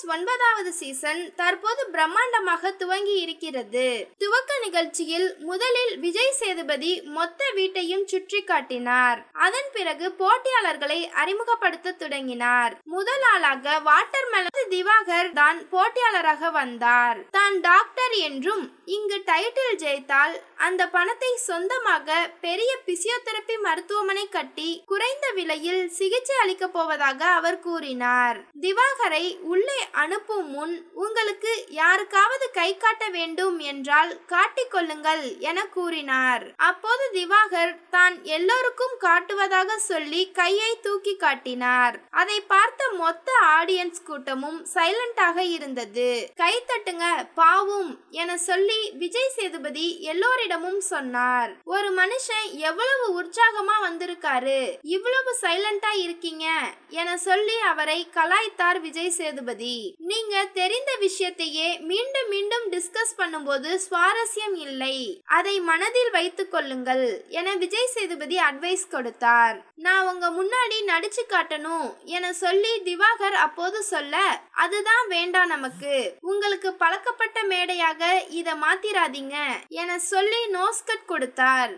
9வது சீசன் தற்போது பிரம்மாண்டமாக துவங்கி இருக்கிறது. துவக்க நிகழ்ச்சியில் முதலில் விஜய் சேதுபதி மொத்த வீட்டையும் சுற்றி காட்டினார். அதன் பிறகு போட்டியாளர்களை அறிமுகப்படுத்த தொடங்கினார். முதல் ஆளாக வாட்டர்மெலன் திவாகர் தான் போட்டியாளராக வந்தார். தான் டாக்டர் என்றும் இங்கு டைட்டில் ஜெயித்தால் அந்த பணத்தை சொந்தமாக பெரிய பிசியோதெரபி மருத்துவமனை கட்டி குறைந்த விலையில் சிகிச்சை அளிக்க போவதாக அவர் கூறினார். திவாகரை உள்ளே அனுப்பும் முன் உங்களுக்கு யாருக்காவது கை காட்ட வேண்டும் என்றால் காட்டிக்கொள்ளுங்கள் என கூறினார். அப்போது திவாகர் தான் எல்லோருக்கும் காட்டுவதாக சொல்லி கையை தூக்கி காட்டினார். அதை பார்த்த மொத்த ஆடியன்ஸ் கூட்டமும் சைலண்டாக இருந்தது. கை தட்டுங்க பாவும் என சொல்லி விஜய் சேதுபதி எல்லோரிடமும் சொன்னார். ஒரு மனுஷன் எவ்வளவு உற்சாகமா வந்திருக்காரு, இவ்வளவு சைலண்டா இருக்கீங்க என சொல்லி அவரை கலாய்த்தார் விஜய் சேதுபதி. நீங்க தெரிந்த விஷயத்தையே மீண்டும் மீண்டும் டிஸ்கஸ் பண்ணும்போது சுவாரஸ்யம் இல்லை, அதை மனதில் வைத்துக் கொள்ளுங்கள் என விஜய் சேதுபதி அட்வைஸ் கொடுத்தார். நான் உங்க முன்னாடி நடிச்சு காட்டணும் என சொல்லி திவாகர் அப்போது சொல்ல, அதுதான் வேண்டாம் நமக்கு, உங்களுக்கு பழக்கப்பட்ட மேடையாக இத மாத்திராதீங்க என சொல்லி நோஸ்கட் கொடுத்தார்.